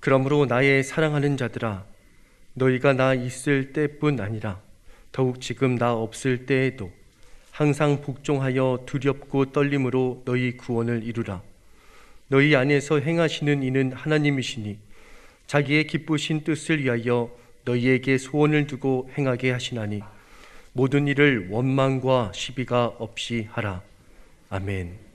그러므로 나의 사랑하는 자들아, 너희가 나 있을 때뿐 아니라 더욱 지금 나 없을 때에도 항상 복종하여 두렵고 떨림으로 너희 구원을 이루라. 너희 안에서 행하시는 이는 하나님이시니 자기의 기쁘신 뜻을 위하여 너희에게 소원을 두고 행하게 하시나니 모든 일을 원망과 시비가 없이 하라. 아멘.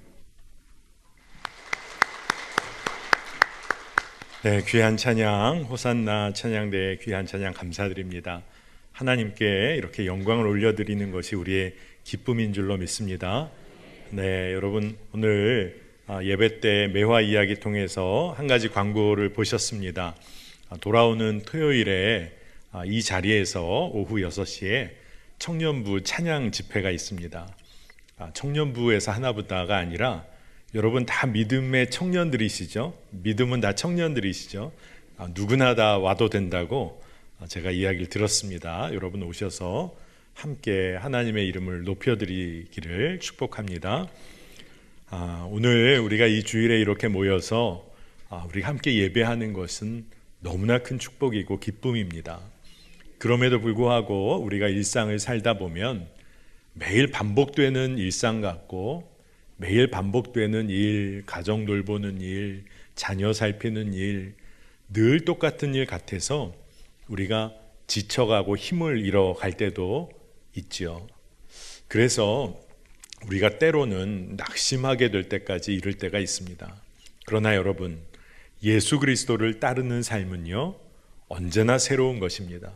네, 귀한 찬양, 호산나 찬양대의 귀한 찬양 감사드립니다. 하나님께 이렇게 영광을 올려드리는 것이 우리의 기쁨인 줄로 믿습니다. 네, 여러분 오늘 예배 때 매화 이야기 통해서 한 가지 광고를 보셨습니다. 돌아오는 토요일에 이 자리에서 오후 6시에 청년부 찬양 집회가 있습니다. 청년부에서 하나보다가 아니라 여러분 다 믿음의 청년들이시죠? 믿음은 다 청년들이시죠? 누구나 다 와도 된다고 제가 이야기를 들었습니다. 여러분 오셔서 함께 하나님의 이름을 높여드리기를 축복합니다. 오늘 우리가 이 주일에 이렇게 모여서 우리가 함께 예배하는 것은 너무나 큰 축복이고 기쁨입니다. 그럼에도 불구하고 우리가 일상을 살다 보면 매일 반복되는 일상 같고 매일 반복되는 일, 가정 돌보는 일, 자녀 살피는 일, 늘 똑같은 일 같아서 우리가 지쳐가고 힘을 잃어갈 때도 있죠. 그래서 우리가 때로는 낙심하게 될 때까지 이를 때가 있습니다. 그러나 여러분, 예수 그리스도를 따르는 삶은요, 언제나 새로운 것입니다.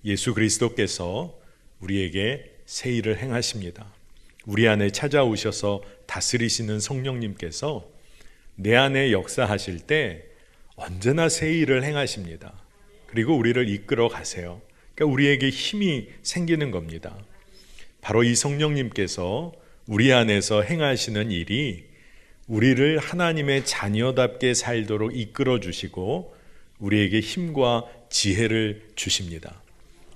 예수 그리스도께서 우리에게 새 일을 행하십니다. 우리 안에 찾아오셔서 다스리시는 성령님께서 내 안에 역사하실 때 언제나 새 일을 행하십니다. 그리고 우리를 이끌어 가세요. 그러니까 우리에게 힘이 생기는 겁니다. 바로 이 성령님께서 우리 안에서 행하시는 일이 우리를 하나님의 자녀답게 살도록 이끌어 주시고 우리에게 힘과 지혜를 주십니다.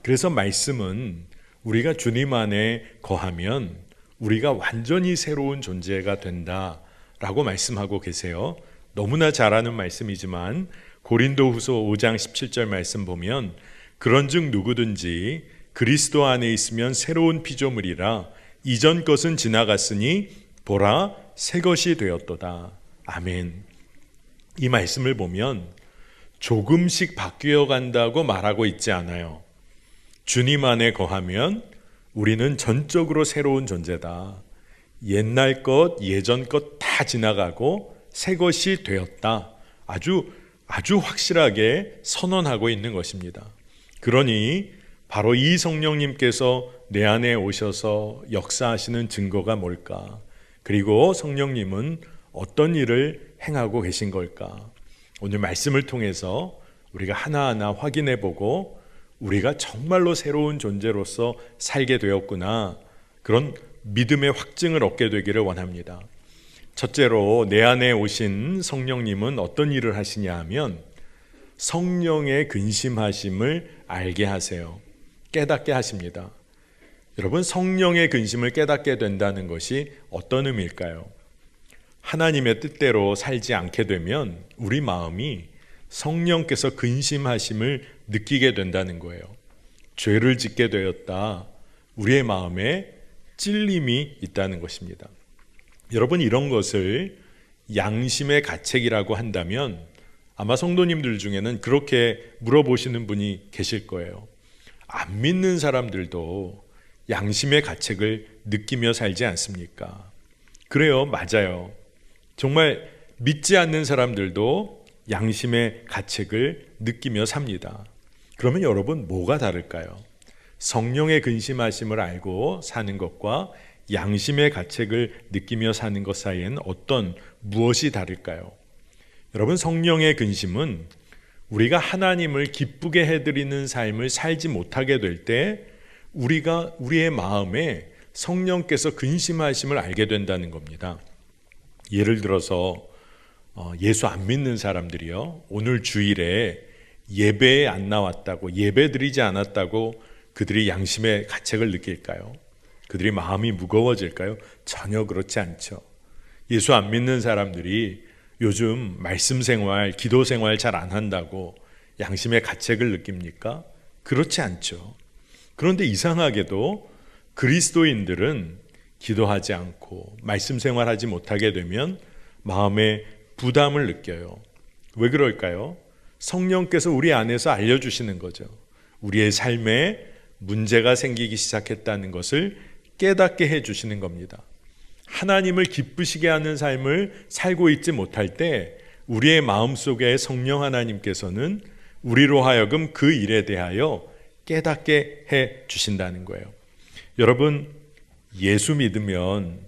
그래서 말씀은 우리가 주님 안에 거하면 우리가 완전히 새로운 존재가 된다라고 말씀하고 계세요. 너무나 잘 아는 말씀이지만 고린도후서 5장 17절 말씀 보면 그런즉 누구든지 그리스도 안에 있으면 새로운 피조물이라 이전 것은 지나갔으니 보라 새 것이 되었도다. 아멘. 이 말씀을 보면 조금씩 바뀌어 간다고 말하고 있지 않아요. 주님 안에 거하면 우리는 전적으로 새로운 존재다. 옛날 것, 예전 것 다 지나가고 새 것이 되었다. 아주 확실하게 선언하고 있는 것입니다. 그러니 바로 이 성령님께서 내 안에 오셔서 역사하시는 증거가 뭘까? 그리고 성령님은 어떤 일을 행하고 계신 걸까? 오늘 말씀을 통해서 우리가 하나하나 확인해 보고 우리가 정말로 새로운 존재로서 살게 되었구나, 그런 믿음의 확증을 얻게 되기를 원합니다. 첫째로 내 안에 오신 성령님은 어떤 일을 하시냐 하면 성령의 근심하심을 알게 하세요. 깨닫게 하십니다. 여러분, 성령의 근심을 깨닫게 된다는 것이 어떤 의미일까요? 하나님의 뜻대로 살지 않게 되면 우리 마음이 성령께서 근심하심을 느끼게 된다는 거예요. 죄를 짓게 되었다. 우리의 마음에 찔림이 있다는 것입니다. 여러분, 이런 것을 양심의 가책이라고 한다면 아마 성도님들 중에는 그렇게 물어보시는 분이 계실 거예요. 안 믿는 사람들도 양심의 가책을 느끼며 살지 않습니까? 그래요, 맞아요. 정말 믿지 않는 사람들도 양심의 가책을 느끼며 삽니다. 그러면 여러분, 뭐가 다를까요? 성령의 근심하심을 알고 사는 것과 양심의 가책을 느끼며 사는 것 사이에는 무엇이 다를까요? 여러분, 성령의 근심은 우리가 하나님을 기쁘게 해드리는 삶을 살지 못하게 될 때 우리의 마음에 성령께서 근심하심을 알게 된다는 겁니다. 예를 들어서 예수 안 믿는 사람들이요, 오늘 주일에 예배에 안 나왔다고, 예배 드리지 않았다고 그들이 양심의 가책을 느낄까요? 그들이 마음이 무거워질까요? 전혀 그렇지 않죠. 예수 안 믿는 사람들이 요즘 말씀 생활, 기도 생활 잘 안 한다고 양심의 가책을 느낍니까? 그렇지 않죠. 그런데 이상하게도 그리스도인들은 기도하지 않고 말씀 생활하지 못하게 되면 마음에 부담을 느껴요. 왜 그럴까요? 성령께서 우리 안에서 알려주시는 거죠. 우리의 삶에 문제가 생기기 시작했다는 것을 깨닫게 해주시는 겁니다. 하나님을 기쁘시게 하는 삶을 살고 있지 못할 때 우리의 마음속에 성령 하나님께서는 우리로 하여금 그 일에 대하여 깨닫게 해 주신다는 거예요. 여러분, 예수 믿으면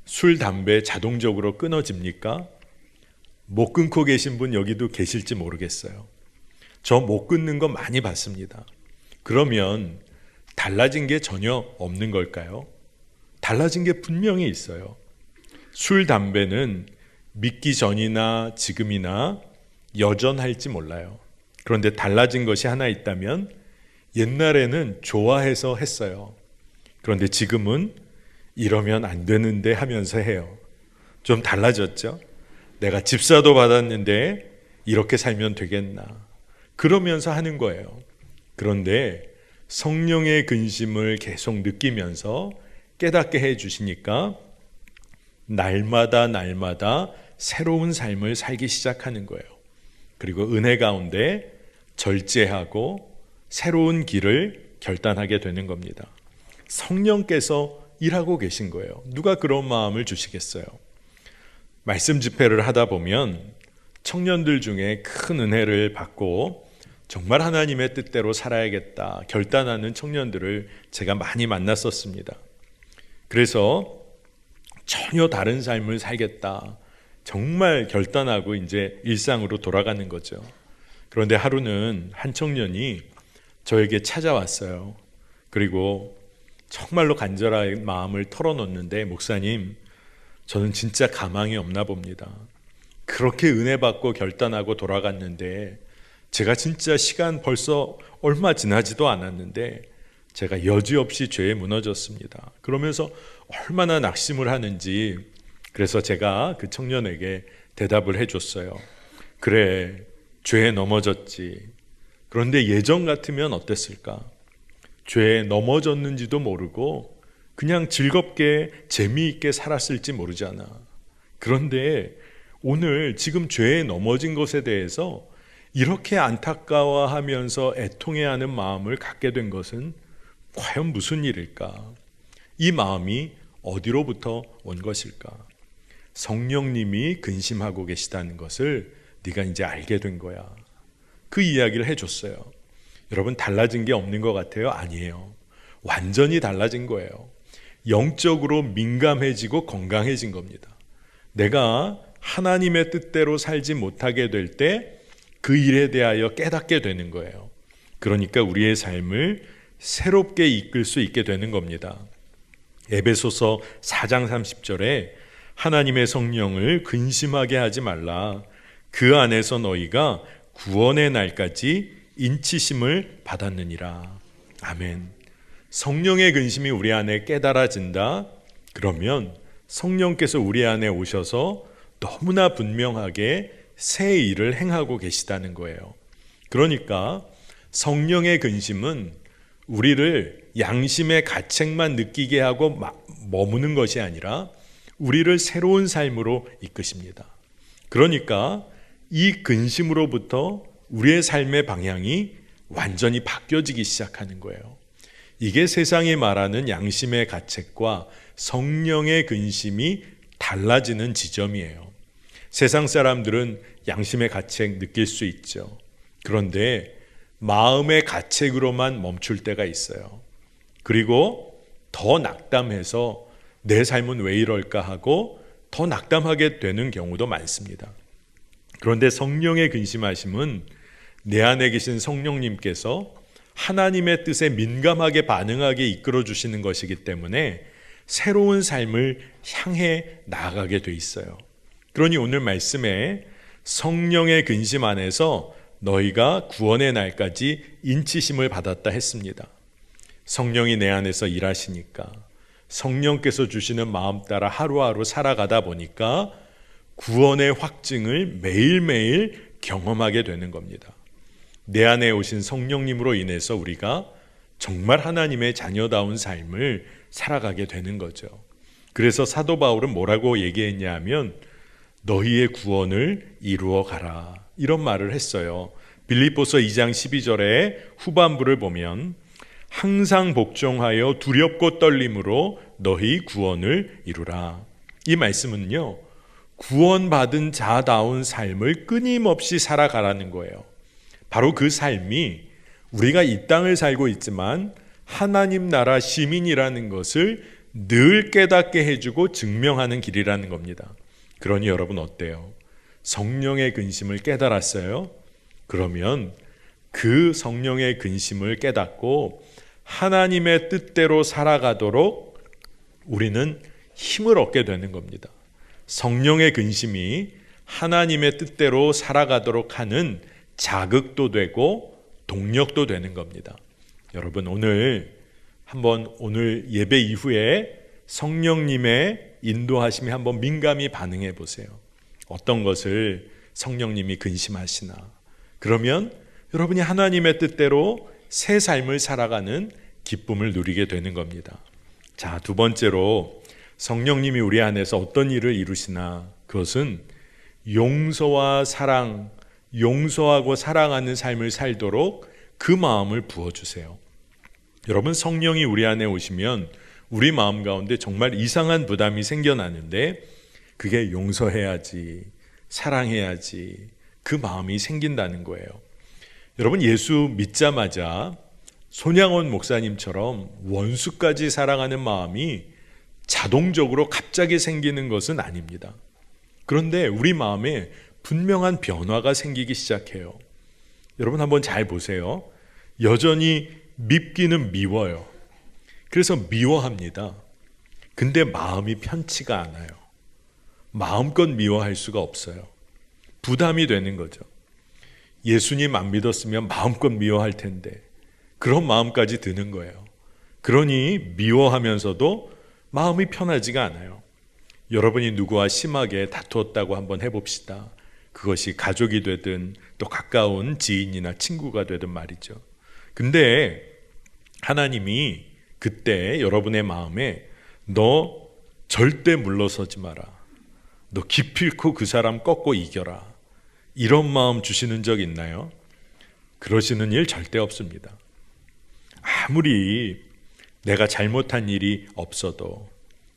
술, 담배 자동적으로 끊어집니까? 못 끊고 계신 분 여기도 계실지 모르겠어요. 저 못 끊는 거 많이 봤습니다. 그러면 달라진 게 전혀 없는 걸까요? 달라진 게 분명히 있어요. 술, 담배는 믿기 전이나 지금이나 여전할지 몰라요. 그런데 달라진 것이 하나 있다면 옛날에는 좋아해서 했어요. 그런데 지금은 이러면 안 되는데 하면서 해요. 좀 달라졌죠? 내가 집사도 받았는데 이렇게 살면 되겠나? 그러면서 하는 거예요. 그런데 성령의 근심을 계속 느끼면서 깨닫게 해 주시니까 날마다 새로운 삶을 살기 시작하는 거예요. 그리고 은혜 가운데 절제하고 새로운 길을 결단하게 되는 겁니다. 성령께서 일하고 계신 거예요. 누가 그런 마음을 주시겠어요? 말씀 집회를 하다 보면 청년들 중에 큰 은혜를 받고 정말 하나님의 뜻대로 살아야겠다 결단하는 청년들을 제가 많이 만났었습니다. 그래서 전혀 다른 삶을 살겠다 정말 결단하고 이제 일상으로 돌아가는 거죠. 그런데 하루는 한 청년이 저에게 찾아왔어요. 그리고 정말로 간절한 마음을 털어놓는데, 목사님, 저는 진짜 가망이 없나 봅니다. 그렇게 은혜 받고 결단하고 돌아갔는데 제가 진짜 시간 벌써 얼마 지나지도 않았는데 제가 여지없이 죄에 무너졌습니다. 그러면서 얼마나 낙심을 하는지, 그래서 제가 그 청년에게 대답을 해줬어요. 그래, 죄에 넘어졌지. 그런데 예전 같으면 어땠을까? 죄에 넘어졌는지도 모르고 그냥 즐겁게 재미있게 살았을지 모르잖아. 그런데 오늘 지금 죄에 넘어진 것에 대해서 이렇게 안타까워하면서 애통해하는 마음을 갖게 된 것은 과연 무슨 일일까? 이 마음이 어디로부터 온 것일까? 성령님이 근심하고 계시다는 것을 네가 이제 알게 된 거야. 그 이야기를 해줬어요. 여러분, 달라진 게 없는 것 같아요? 아니에요. 완전히 달라진 거예요. 영적으로 민감해지고 건강해진 겁니다. 내가 하나님의 뜻대로 살지 못하게 될 때 그 일에 대하여 깨닫게 되는 거예요. 그러니까 우리의 삶을 새롭게 이끌 수 있게 되는 겁니다. 에베소서 4장 30절에 하나님의 성령을 근심하게 하지 말라. 그 안에서 너희가 구원의 날까지 인치심을 받았느니라. 아멘. 성령의 근심이 우리 안에 깨달아진다. 그러면 성령께서 우리 안에 오셔서 너무나 분명하게 새 일을 행하고 계시다는 거예요. 그러니까 성령의 근심은 우리를 양심의 가책만 느끼게 하고 머무는 것이 아니라 우리를 새로운 삶으로 이끄십니다. 그러니까 이 근심으로부터 우리의 삶의 방향이 완전히 바뀌어지기 시작하는 거예요. 이게 세상이 말하는 양심의 가책과 성령의 근심이 달라지는 지점이에요. 세상 사람들은 양심의 가책 느낄 수 있죠. 그런데 마음의 가책으로만 멈출 때가 있어요. 그리고 더 낙담해서 내 삶은 왜 이럴까 하고 더 낙담하게 되는 경우도 많습니다. 그런데 성령의 근심하심은 내 안에 계신 성령님께서 하나님의 뜻에 민감하게 반응하게 이끌어 주시는 것이기 때문에 새로운 삶을 향해 나아가게 돼 있어요. 그러니 오늘 말씀에 성령의 근심 안에서 너희가 구원의 날까지 인치심을 받았다 했습니다. 성령이 내 안에서 일하시니까, 성령께서 주시는 마음 따라 하루하루 살아가다 보니까 구원의 확증을 매일매일 경험하게 되는 겁니다. 내 안에 오신 성령님으로 인해서 우리가 정말 하나님의 자녀다운 삶을 살아가게 되는 거죠. 그래서 사도 바울은 뭐라고 얘기했냐 하면 너희의 구원을 이루어 가라, 이런 말을 했어요. 빌립보서 2장 12절의 후반부를 보면 항상 복종하여 두렵고 떨림으로 너희 구원을 이루라. 이 말씀은요, 구원받은 자다운 삶을 끊임없이 살아가라는 거예요. 바로 그 삶이 우리가 이 땅을 살고 있지만 하나님 나라 시민이라는 것을 늘 깨닫게 해주고 증명하는 길이라는 겁니다. 그러니 여러분 어때요? 성령의 근심을 깨달았어요? 그러면 그 성령의 근심을 깨닫고 하나님의 뜻대로 살아가도록 우리는 힘을 얻게 되는 겁니다. 성령의 근심이 하나님의 뜻대로 살아가도록 하는 자극도 되고 동력도 되는 겁니다. 여러분 오늘 예배 이후에 성령님의 인도하심에 한번 민감히 반응해 보세요. 어떤 것을 성령님이 근심하시나. 그러면 여러분이 하나님의 뜻대로 새 삶을 살아가는 기쁨을 누리게 되는 겁니다. 자, 두 번째로 성령님이 우리 안에서 어떤 일을 이루시나. 그것은 용서와 사랑, 용서하고 사랑하는 삶을 살도록 그 마음을 부어주세요. 여러분 성령이 우리 안에 오시면 우리 마음 가운데 정말 이상한 부담이 생겨나는데 그게 용서해야지, 사랑해야지, 그 마음이 생긴다는 거예요. 여러분 예수 믿자마자 손양원 목사님처럼 원수까지 사랑하는 마음이 자동적으로 갑자기 생기는 것은 아닙니다. 그런데 우리 마음에 분명한 변화가 생기기 시작해요. 여러분 한번 잘 보세요. 여전히 밉기는 미워요. 그래서 미워합니다. 근데 마음이 편치가 않아요. 마음껏 미워할 수가 없어요. 부담이 되는 거죠. 예수님 안 믿었으면 마음껏 미워할 텐데 그런 마음까지 드는 거예요. 그러니 미워하면서도 마음이 편하지가 않아요. 여러분이 누구와 심하게 다투었다고 한번 해봅시다. 그것이 가족이 되든 또 가까운 지인이나 친구가 되든 말이죠. 근데 하나님이 그때 여러분의 마음에 너 절대 물러서지 마라, 너 기필코 그 사람 꺾고 이겨라, 이런 마음 주시는 적 있나요? 그러시는 일 절대 없습니다. 아무리 내가 잘못한 일이 없어도,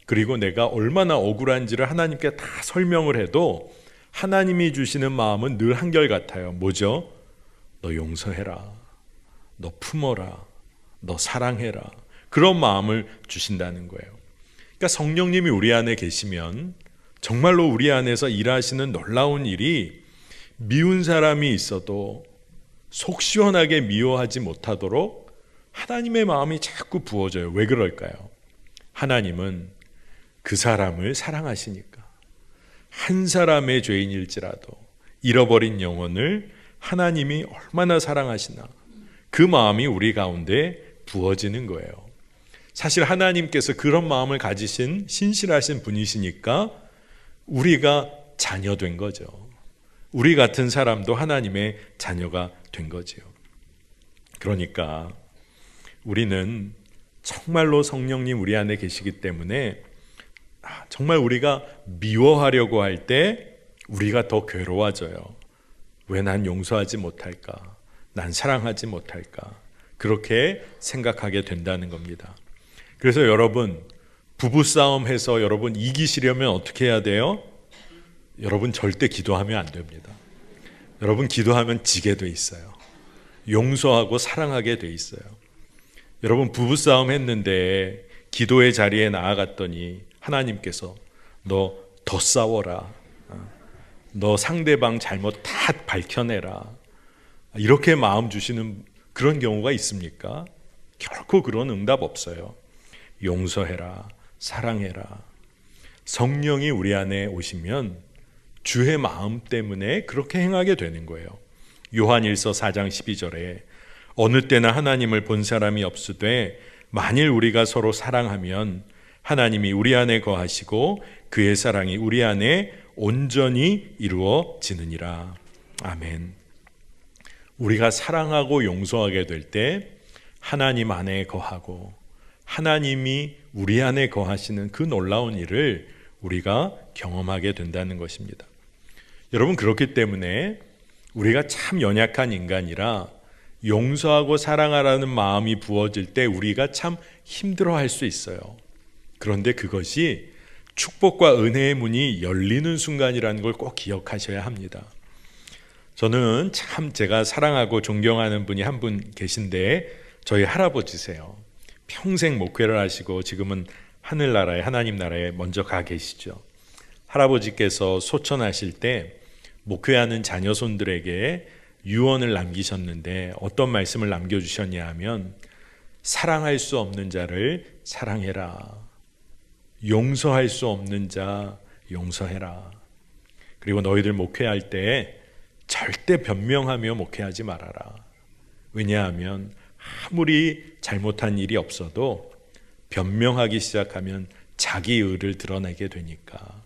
그리고 내가 얼마나 억울한지를 하나님께 다 설명을 해도 하나님이 주시는 마음은 늘 한결같아요. 뭐죠? 너 용서해라, 너 품어라, 너 사랑해라, 그런 마음을 주신다는 거예요. 그러니까 성령님이 우리 안에 계시면 정말로 우리 안에서 일하시는 놀라운 일이 미운 사람이 있어도 속 시원하게 미워하지 못하도록 하나님의 마음이 자꾸 부어져요. 왜 그럴까요? 하나님은 그 사람을 사랑하시니까. 한 사람의 죄인일지라도 잃어버린 영혼을 하나님이 얼마나 사랑하시나, 그 마음이 우리 가운데 부어지는 거예요. 사실 하나님께서 그런 마음을 가지신 신실하신 분이시니까 우리가 자녀된 거죠. 우리 같은 사람도 하나님의 자녀가 된 거지요. 그러니까 우리는 정말로 성령님 우리 안에 계시기 때문에 정말 우리가 미워하려고 할 때 우리가 더 괴로워져요. 왜 난 용서하지 못할까? 난 사랑하지 못할까? 그렇게 생각하게 된다는 겁니다. 그래서 여러분 부부싸움 해서 여러분 이기시려면 어떻게 해야 돼요? 여러분 절대 기도하면 안 됩니다. 여러분 기도하면 지게 돼 있어요. 용서하고 사랑하게 돼 있어요. 여러분 부부싸움 했는데 기도의 자리에 나아갔더니 하나님께서 너 더 싸워라, 너 상대방 잘못 다 밝혀내라, 이렇게 마음 주시는 그런 경우가 있습니까? 결코 그런 응답 없어요. 용서해라, 사랑해라. 성령이 우리 안에 오시면 주의 마음 때문에 그렇게 행하게 되는 거예요. 요한일서 4장 12절에 어느 때나 하나님을 본 사람이 없으되 만일 우리가 서로 사랑하면 하나님이 우리 안에 거하시고 그의 사랑이 우리 안에 온전히 이루어지느니라. 아멘. 우리가 사랑하고 용서하게 될 때 하나님 안에 거하고 하나님이 우리 안에 거하시는 그 놀라운 일을 우리가 경험하게 된다는 것입니다. 여러분, 그렇기 때문에 우리가 참 연약한 인간이라 용서하고 사랑하라는 마음이 부어질 때 우리가 참 힘들어할 수 있어요. 그런데 그것이 축복과 은혜의 문이 열리는 순간이라는 걸 꼭 기억하셔야 합니다. 저는 참 제가 사랑하고 존경하는 분이 한 분 계신데 저희 할아버지세요. 평생 목회를 하시고 지금은 하늘나라에, 하나님 나라에 먼저 가 계시죠. 할아버지께서 소천하실 때 목회하는 자녀손들에게 유언을 남기셨는데 어떤 말씀을 남겨주셨냐 하면, 사랑할 수 없는 자를 사랑해라, 용서할 수 없는 자 용서해라. 그리고 너희들 목회할 때 절대 변명하며 목회하지 말아라. 왜냐하면 아무리 잘못한 일이 없어도 변명하기 시작하면 자기 의를 드러내게 되니까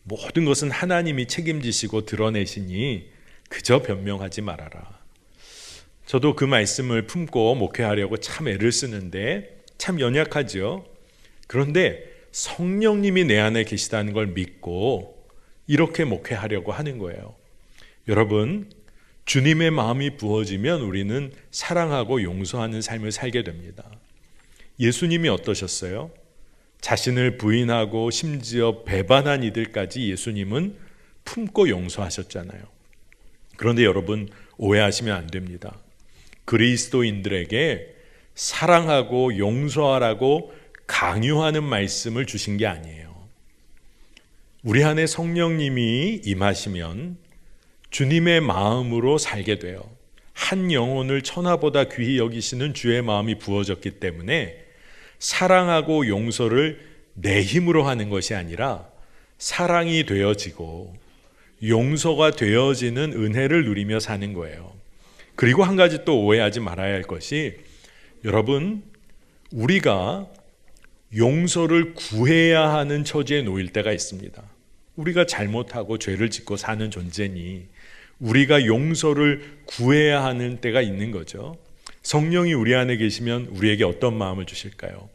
모든 것은 하나님이 책임지시고 드러내시니 그저 변명하지 말아라. 저도 그 말씀을 품고 목회하려고 참 애를 쓰는데 참 연약하죠. 그런데 성령님이 내 안에 계시다는 걸 믿고 이렇게 목회하려고 하는 거예요. 여러분, 주님의 마음이 부어지면 우리는 사랑하고 용서하는 삶을 살게 됩니다. 예수님이 어떠셨어요? 자신을 부인하고 심지어 배반한 이들까지 예수님은 품고 용서하셨잖아요. 그런데 여러분, 오해하시면 안 됩니다. 그리스도인들에게 사랑하고 용서하라고 강요하는 말씀을 주신 게 아니에요. 우리 안에 성령님이 임하시면 주님의 마음으로 살게 돼요. 한 영혼을 천하보다 귀히 여기시는 주의 마음이 부어졌기 때문에 사랑하고 용서를 내 힘으로 하는 것이 아니라 사랑이 되어지고 용서가 되어지는 은혜를 누리며 사는 거예요. 그리고 한 가지 또 오해하지 말아야 할 것이, 여러분, 우리가 용서를 구해야 하는 처지에 놓일 때가 있습니다. 우리가 잘못하고 죄를 짓고 사는 존재니 우리가 용서를 구해야 하는 때가 있는 거죠. 성령이 우리 안에 계시면 우리에게 어떤 마음을 주실까요?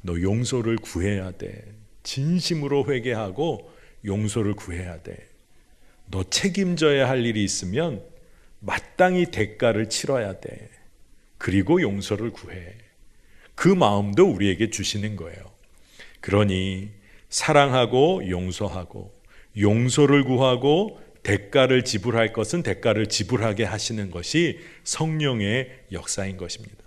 너 용서를 구해야 돼. 진심으로 회개하고 용서를 구해야 돼. 너 책임져야 할 일이 있으면 마땅히 대가를 치러야 돼. 그리고 용서를 구해. 그 마음도 우리에게 주시는 거예요. 그러니 사랑하고 용서하고 용서를 구하고 대가를 지불할 것은 대가를 지불하게 하시는 것이 성령의 역사인 것입니다.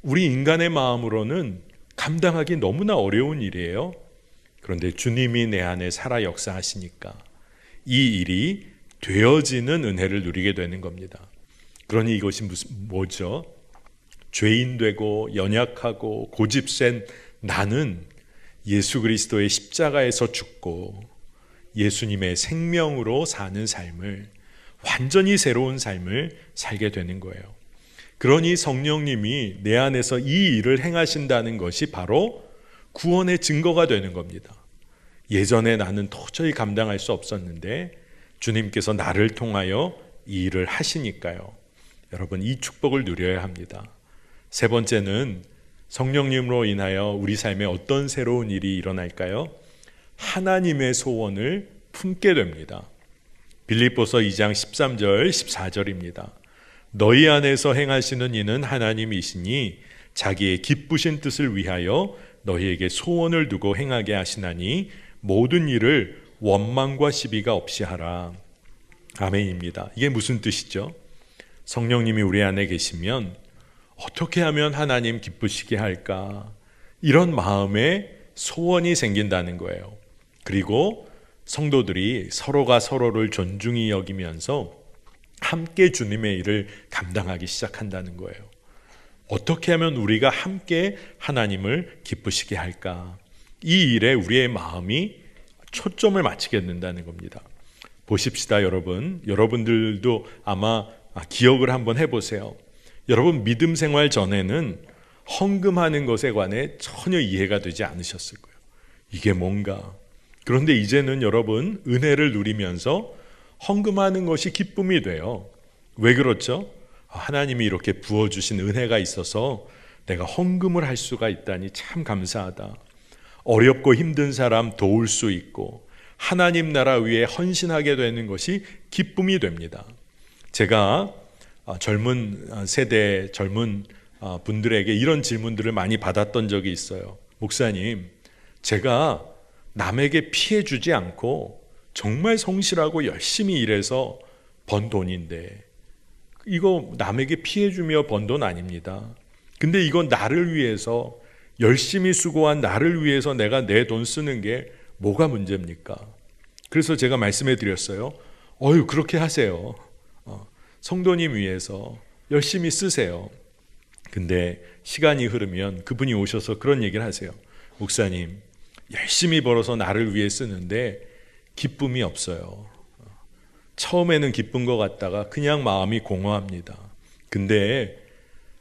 우리 인간의 마음으로는 감당하기 너무나 어려운 일이에요. 그런데 주님이 내 안에 살아 역사하시니까 이 일이 되어지는 은혜를 누리게 되는 겁니다. 그러니 이것이 뭐죠? 죄인 되고 연약하고 고집센 나는 예수 그리스도의 십자가에서 죽고 예수님의 생명으로 사는 삶을, 완전히 새로운 삶을 살게 되는 거예요. 그러니 성령님이 내 안에서 이 일을 행하신다는 것이 바로 구원의 증거가 되는 겁니다. 예전에 나는 도저히 감당할 수 없었는데 주님께서 나를 통하여 이 일을 하시니까요. 여러분, 이 축복을 누려야 합니다. 세 번째는 성령님으로 인하여 우리 삶에 어떤 새로운 일이 일어날까요? 하나님의 소원을 품게 됩니다. 빌립보서 2장 13절 14절입니다. 너희 안에서 행하시는 이는 하나님이시니 자기의 기쁘신 뜻을 위하여 너희에게 소원을 두고 행하게 하시나니 모든 일을 원망과 시비가 없이 하라. 아멘입니다. 이게 무슨 뜻이죠? 성령님이 우리 안에 계시면 어떻게 하면 하나님 기쁘시게 할까? 이런 마음에 소원이 생긴다는 거예요. 그리고 성도들이 서로가 서로를 존중히 여기면서 함께 주님의 일을 감당하기 시작한다는 거예요. 어떻게 하면 우리가 함께 하나님을 기쁘시게 할까? 이 일에 우리의 마음이 초점을 맞추게 된다는 겁니다. 보십시다, 여러분. 여러분들도 아마 기억을 한번 해보세요. 여러분, 믿음 생활 전에는 헌금하는 것에 관해 전혀 이해가 되지 않으셨을 거예요. 이게 뭔가? 그런데 이제는 여러분 은혜를 누리면서 헌금하는 것이 기쁨이 돼요. 왜 그렇죠? 하나님이 이렇게 부어주신 은혜가 있어서 내가 헌금을 할 수가 있다니 참 감사하다. 어렵고 힘든 사람 도울 수 있고 하나님 나라 위에 헌신하게 되는 것이 기쁨이 됩니다. 제가 젊은 세대 젊은 분들에게 이런 질문들을 많이 받았던 적이 있어요. 목사님, 제가 남에게 피해 주지 않고 정말 성실하고 열심히 일해서 번 돈인데 이거 남에게 피해 주며 번 돈 아닙니다. 근데 이건 나를 위해서 열심히 수고한 나를 위해서 내가 내 돈 쓰는 게 뭐가 문제입니까? 그래서 제가 말씀해 드렸어요. 그렇게 하세요. 성도님 위해서 열심히 쓰세요. 근데 시간이 흐르면 그분이 오셔서 그런 얘기를 하세요. 목사님, 열심히 벌어서 나를 위해 쓰는데 기쁨이 없어요. 처음에는 기쁜 것 같다가 그냥 마음이 공허합니다. 근데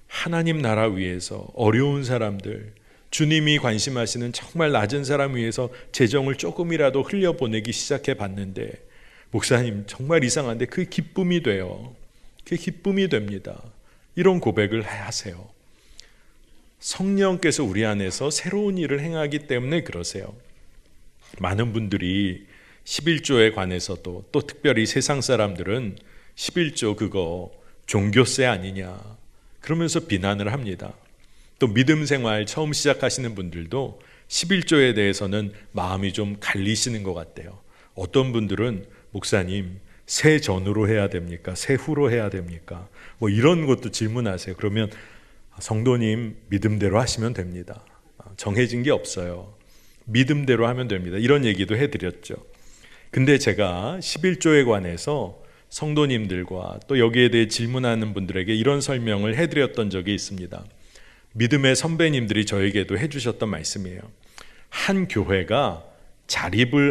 하나님 나라 위해서 어려운 사람들, 주님이 관심하시는 정말 낮은 사람 위해서 재정을 조금이라도 흘려보내기 시작해 봤는데 목사님 정말 이상한데 그게 기쁨이 돼요. 그게 기쁨이 됩니다. 이런 고백을 하세요. 성령께서 우리 안에서 새로운 일을 행하기 때문에 그러세요. 많은 분들이 11조에 관해서도 또 특별히 세상 사람들은 11조 그거 종교세 아니냐 그러면서 비난을 합니다. 또 믿음 생활 처음 시작하시는 분들도 11조에 대해서는 마음이 좀 갈리시는 것 같아요. 어떤 분들은 목사님 새 전으로 해야 됩니까? 새 후로 해야 됩니까? 뭐 이런 것도 질문하세요. 그러면 성도님 믿음대로 하시면 됩니다. 정해진 게 없어요. 믿음대로 하면 됩니다. 이런 얘기도 해드렸죠. 근데 제가 11조에 관해서 성도님들과 또 여기에 대해 질문하는 분들에게 이런 설명을 해드렸던 적이 있습니다. 믿음의 선배님들이 저에게도 해주셨던 말씀이에요. 한 교회가 자립이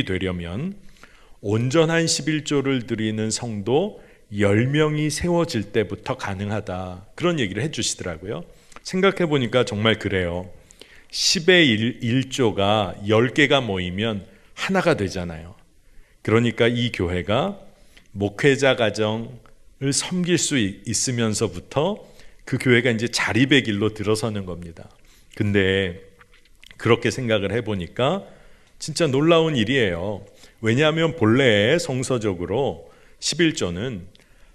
되려면 온전한 11조를 드리는 성도 10명이 세워질 때부터 가능하다. 그런 얘기를 해주시더라고요. 생각해 보니까 정말 그래요. 10의 1조가 10개가 모이면 하나가 되잖아요. 그러니까 이 교회가 목회자 가정을 섬길 수 있으면서부터 그 교회가 이제 자립의 길로 들어서는 겁니다. 근데 그렇게 생각을 해보니까 진짜 놀라운 일이에요. 왜냐하면 본래 성서적으로 11조는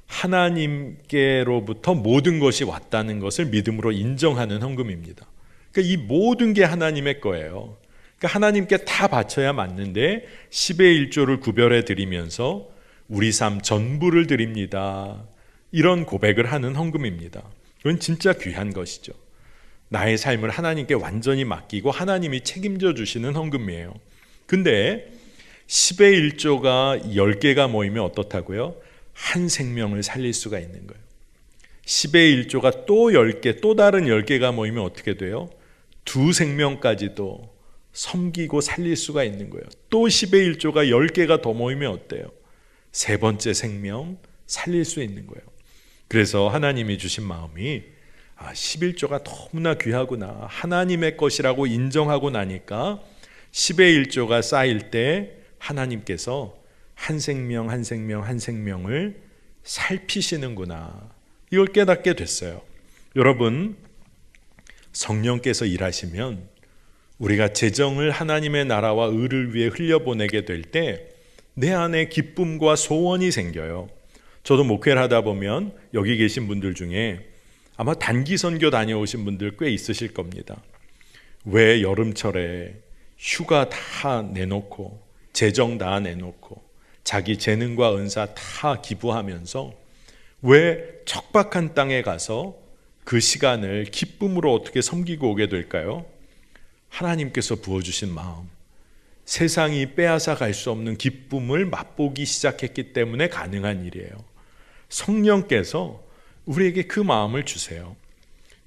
하나님께로부터 모든 것이 왔다는 것을 믿음으로 인정하는 헌금입니다. 그러니까 이 모든 게 하나님의 거예요. 그러니까 하나님께 다 바쳐야 맞는데 10의 1조를 구별해 드리면서 우리 삶 전부를 드립니다. 이런 고백을 하는 헌금입니다. 이건 진짜 귀한 것이죠. 나의 삶을 하나님께 완전히 맡기고 하나님이 책임져 주시는 헌금이에요. 근데 10의 1조가 10개가 모이면 어떻다고요? 한 생명을 살릴 수가 있는 거예요. 10의 1조가 또 10개, 또 다른 10개가 모이면 어떻게 돼요? 두 생명까지도 섬기고 살릴 수가 있는 거예요. 또 10의 1조가 10개가 더 모이면 어때요? 세 번째 생명 살릴 수 있는 거예요. 그래서 하나님이 주신 마음이 11조가 너무나 귀하구나. 하나님의 것이라고 인정하고 나니까 10의 1조가 쌓일 때 하나님께서 한 생명 한 생명 한 생명을 살피시는구나. 이걸 깨닫게 됐어요. 여러분, 성령께서 일하시면 우리가 재정을 하나님의 나라와 의를 위해 흘려보내게 될 때 내 안에 기쁨과 소원이 생겨요. 저도 목회를 하다 보면 여기 계신 분들 중에 아마 단기 선교 다녀오신 분들 꽤 있으실 겁니다. 왜 여름철에 휴가 다 내놓고 재정 다 내놓고 자기 재능과 은사 다 기부하면서 왜 척박한 땅에 가서 그 시간을 기쁨으로 어떻게 섬기고 오게 될까요? 하나님께서 부어주신 마음, 세상이 빼앗아 갈 수 없는 기쁨을 맛보기 시작했기 때문에 가능한 일이에요. 성령께서 우리에게 그 마음을 주세요.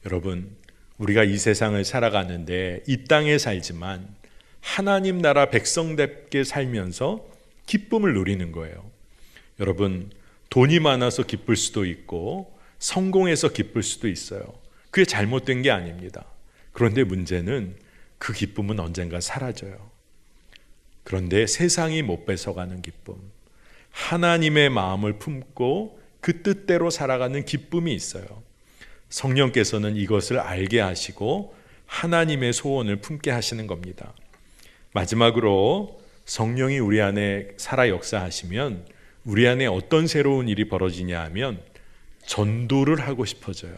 여러분, 우리가 이 세상을 살아가는데 이 땅에 살지만 하나님 나라 백성답게 살면서 기쁨을 누리는 거예요. 여러분, 돈이 많아서 기쁠 수도 있고 성공해서 기쁠 수도 있어요. 그게 잘못된 게 아닙니다. 그런데 문제는 그 기쁨은 언젠가 사라져요. 그런데 세상이 못 뺏어가는 기쁨, 하나님의 마음을 품고 그 뜻대로 살아가는 기쁨이 있어요. 성령께서는 이것을 알게 하시고 하나님의 소원을 품게 하시는 겁니다. 마지막으로 성령이 우리 안에 살아 역사하시면 우리 안에 어떤 새로운 일이 벌어지냐 하면 전도를 하고 싶어져요.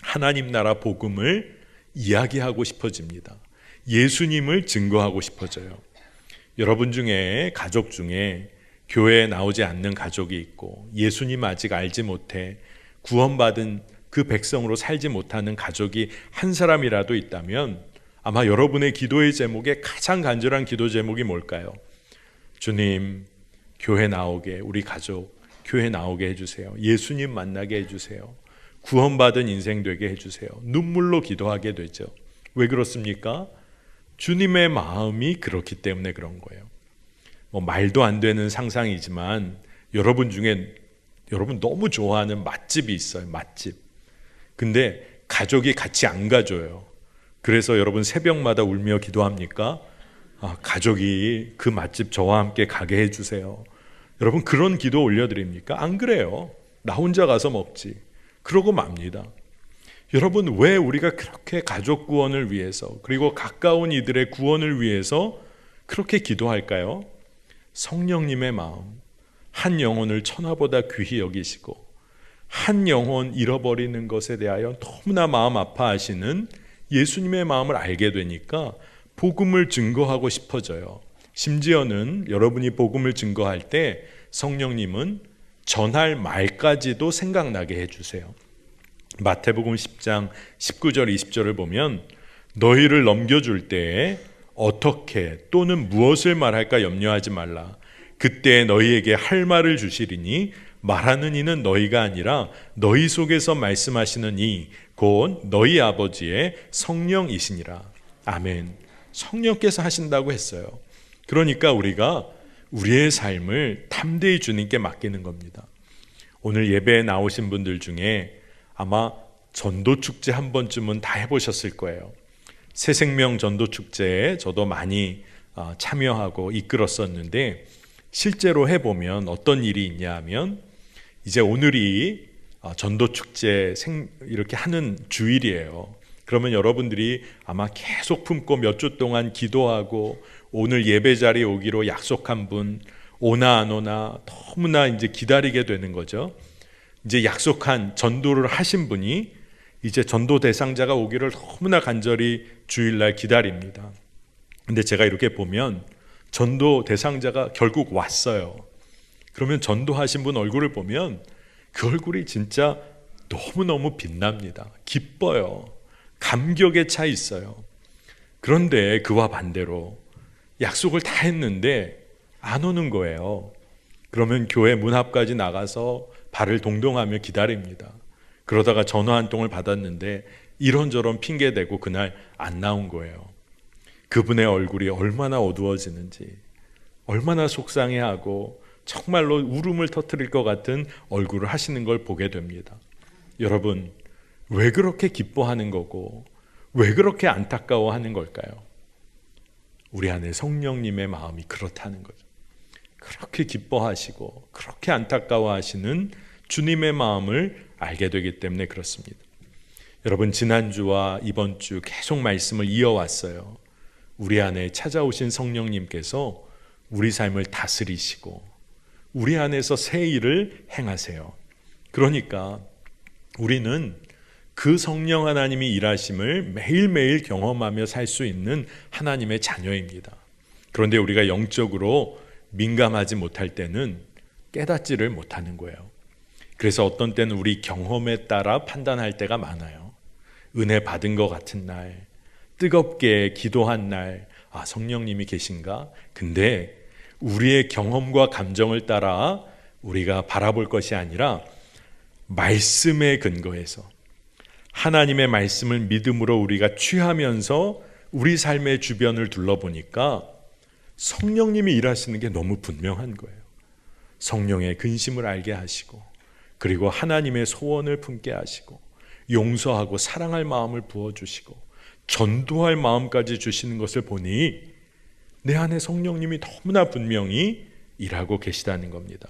하나님 나라 복음을 이야기하고 싶어집니다. 예수님을 증거하고 싶어져요. 여러분 중에 가족 중에 교회에 나오지 않는 가족이 있고 예수님 아직 알지 못해 구원받은 그 백성으로 살지 못하는 가족이 한 사람이라도 있다면 아마 여러분의 기도의 제목에 가장 간절한 기도 제목이 뭘까요? 주님, 교회 나오게, 우리 가족 교회 나오게 해주세요. 예수님 만나게 해주세요. 구원받은 인생 되게 해주세요. 눈물로 기도하게 되죠. 왜 그렇습니까? 주님의 마음이 그렇기 때문에 그런 거예요. 말도 안 되는 상상이지만 여러분 중에 여러분 너무 좋아하는 맛집이 있어요. 맛집. 근데 가족이 같이 안 가줘요. 그래서 여러분 새벽마다 울며 기도합니까? 가족이 그 맛집 저와 함께 가게 해주세요. 여러분 그런 기도 올려드립니까? 안 그래요. 나 혼자 가서 먹지. 그러고 맙니다. 여러분 왜 우리가 그렇게 가족 구원을 위해서 그리고 가까운 이들의 구원을 위해서 그렇게 기도할까요? 성령님의 마음, 한 영혼을 천하보다 귀히 여기시고 한 영혼 잃어버리는 것에 대하여 너무나 마음 아파하시는 예수님의 마음을 알게 되니까 복음을 증거하고 싶어져요. 심지어는 여러분이 복음을 증거할 때 성령님은 전할 말까지도 생각나게 해주세요. 마태복음 10장 19절 20절을 보면 너희를 넘겨줄 때에 어떻게 또는 무엇을 말할까 염려하지 말라. 그때 너희에게 할 말을 주시리니 말하는 이는 너희가 아니라 너희 속에서 말씀하시는 이 곧 너희 아버지의 성령이시니라. 아멘. 성령께서 하신다고 했어요. 그러니까 우리가 우리의 삶을 담대히 주님께 맡기는 겁니다. 오늘 예배에 나오신 분들 중에 아마 전도축제 한 번쯤은 다 해보셨을 거예요. 새생명 전도축제에 저도 많이 참여하고 이끌었었는데 실제로 해보면 어떤 일이 있냐 하면 이제 오늘이 전도축제 이렇게 하는 주일이에요. 그러면 여러분들이 아마 계속 품고 몇 주 동안 기도하고 오늘 예배 자리에 오기로 약속한 분 오나 안 오나 너무나 이제 기다리게 되는 거죠. 이제 약속한 전도를 하신 분이 이제 전도 대상자가 오기를 너무나 간절히 주일날 기다립니다. 근데 제가 이렇게 보면 전도 대상자가 결국 왔어요. 그러면 전도하신 분 얼굴을 보면 그 얼굴이 진짜 너무너무 빛납니다. 기뻐요. 감격에 차 있어요. 그런데 그와 반대로 약속을 다 했는데 안 오는 거예요. 그러면 교회 문 앞까지 나가서 발을 동동하며 기다립니다. 그러다가 전화 한 통을 받았는데 이런저런 핑계대고 그날 안 나온 거예요. 그분의 얼굴이 얼마나 어두워지는지, 얼마나 속상해하고 정말로 울음을 터뜨릴 것 같은 얼굴을 하시는 걸 보게 됩니다. 여러분, 왜 그렇게 기뻐하는 거고 왜 그렇게 안타까워하는 걸까요? 우리 안에 성령님의 마음이 그렇다는 거죠. 그렇게 기뻐하시고 그렇게 안타까워하시는 주님의 마음을 알게 되기 때문에 그렇습니다. 여러분, 지난주와 이번 주 계속 말씀을 이어왔어요. 우리 안에 찾아오신 성령님께서 우리 삶을 다스리시고 우리 안에서 새 일을 행하세요. 그러니까 우리는 그 성령 하나님이 일하심을 매일매일 경험하며 살 수 있는 하나님의 자녀입니다. 그런데 우리가 영적으로 민감하지 못할 때는 깨닫지를 못하는 거예요. 그래서 어떤 때는 우리 경험에 따라 판단할 때가 많아요. 은혜 받은 것 같은 날, 뜨겁게 기도한 날, 성령님이 계신가? 근데 우리의 경험과 감정을 따라 우리가 바라볼 것이 아니라 말씀에 근거해서 하나님의 말씀을 믿음으로 우리가 취하면서 우리 삶의 주변을 둘러보니까 성령님이 일하시는 게 너무 분명한 거예요. 성령의 근심을 알게 하시고 그리고 하나님의 소원을 품게 하시고 용서하고 사랑할 마음을 부어주시고 전도할 마음까지 주시는 것을 보니 내 안에 성령님이 너무나 분명히 일하고 계시다는 겁니다.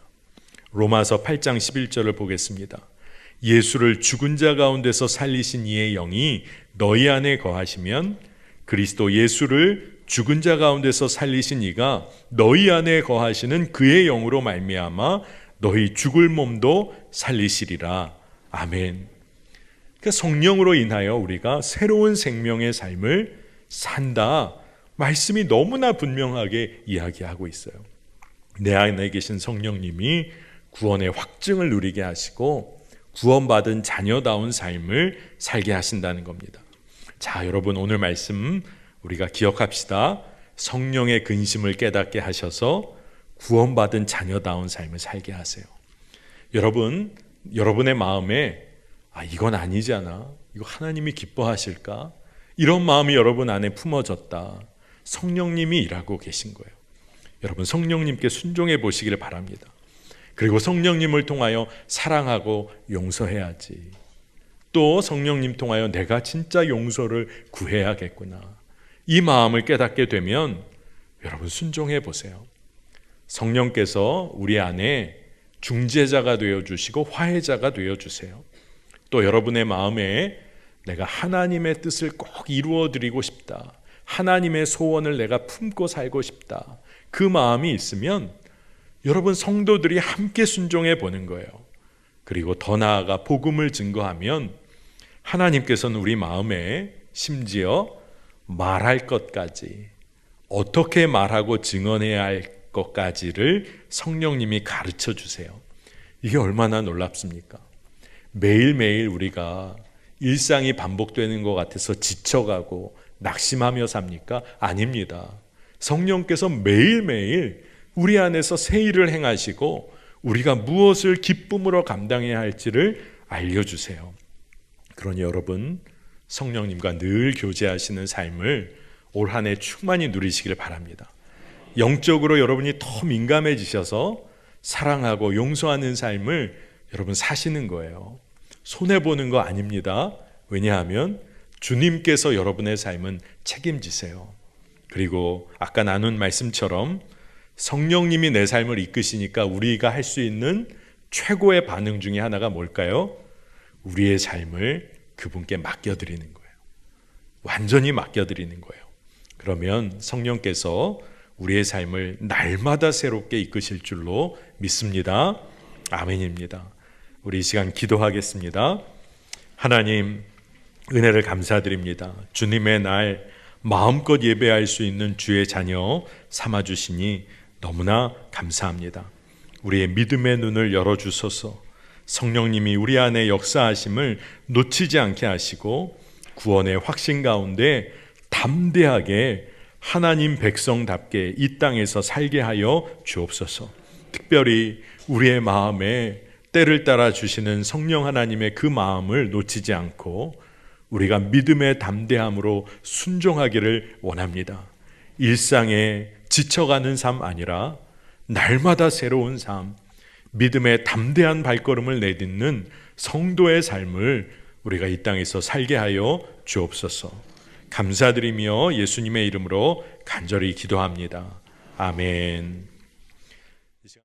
로마서 8장 11절을 보겠습니다. 예수를 죽은 자 가운데서 살리신 이의 영이 너희 안에 거하시면 그리스도 예수를 죽은 자 가운데서 살리신 이가 너희 안에 거하시는 그의 영으로 말미암아 너희 죽을 몸도 살리시리라. 아멘. 그러니까 성령으로 인하여 우리가 새로운 생명의 삶을 산다. 말씀이 너무나 분명하게 이야기하고 있어요. 내 안에 계신 성령님이 구원의 확증을 누리게 하시고 구원받은 자녀다운 삶을 살게 하신다는 겁니다. 자, 여러분 오늘 말씀 우리가 기억합시다. 성령의 근심을 깨닫게 하셔서 구원받은 자녀다운 삶을 살게 하세요. 여러분, 여러분의 마음에 이건 아니잖아. 이거 하나님이 기뻐하실까? 이런 마음이 여러분 안에 품어졌다. 성령님이 일하고 계신 거예요. 여러분 성령님께 순종해 보시기를 바랍니다. 그리고 성령님을 통하여 사랑하고 용서해야지. 또 성령님 통하여 내가 진짜 용서를 구해야겠구나. 이 마음을 깨닫게 되면 여러분 순종해 보세요. 성령께서 우리 안에 중재자가 되어주시고 화해자가 되어주세요. 또 여러분의 마음에 내가 하나님의 뜻을 꼭 이루어드리고 싶다. 하나님의 소원을 내가 품고 살고 싶다. 그 마음이 있으면 여러분 성도들이 함께 순종해 보는 거예요. 그리고 더 나아가 복음을 증거하면 하나님께서는 우리 마음에 심지어 말할 것까지, 어떻게 말하고 증언해야 할 것까지를 성령님이 가르쳐 주세요. 이게 얼마나 놀랍습니까? 매일매일 우리가 일상이 반복되는 것 같아서 지쳐가고 낙심하며 삽니까? 아닙니다. 성령께서 매일매일 우리 안에서 새 일을 행하시고 우리가 무엇을 기쁨으로 감당해야 할지를 알려주세요. 그러니 여러분 성령님과 늘 교제하시는 삶을 올 한 해 충만히 누리시길 바랍니다. 영적으로 여러분이 더 민감해지셔서 사랑하고 용서하는 삶을 여러분 사시는 거예요. 손해보는 거 아닙니다. 왜냐하면 주님께서 여러분의 삶은 책임지세요. 그리고 아까 나눈 말씀처럼 성령님이 내 삶을 이끄시니까 우리가 할 수 있는 최고의 반응 중에 하나가 뭘까요? 우리의 삶을 그분께 맡겨드리는 거예요. 완전히 맡겨드리는 거예요. 그러면 성령께서 우리의 삶을 날마다 새롭게 이끄실 줄로 믿습니다. 아멘입니다. 우리 이 시간 기도하겠습니다. 하나님, 은혜를 감사드립니다. 주님의 날 마음껏 예배할 수 있는 주의 자녀 삼아주시니 너무나 감사합니다. 우리의 믿음의 눈을 열어주소서. 성령님이 우리 안에 역사하심을 놓치지 않게 하시고 구원의 확신 가운데 담대하게 하나님 백성답게 이 땅에서 살게 하여 주옵소서. 특별히 우리의 마음에 때를 따라 주시는 성령 하나님의 그 마음을 놓치지 않고 우리가 믿음의 담대함으로 순종하기를 원합니다. 일상에 지쳐가는 삶 아니라 날마다 새로운 삶, 믿음의 담대한 발걸음을 내딛는 성도의 삶을 우리가 이 땅에서 살게 하여 주옵소서. 감사드리며 예수님의 이름으로 간절히 기도합니다. 아멘.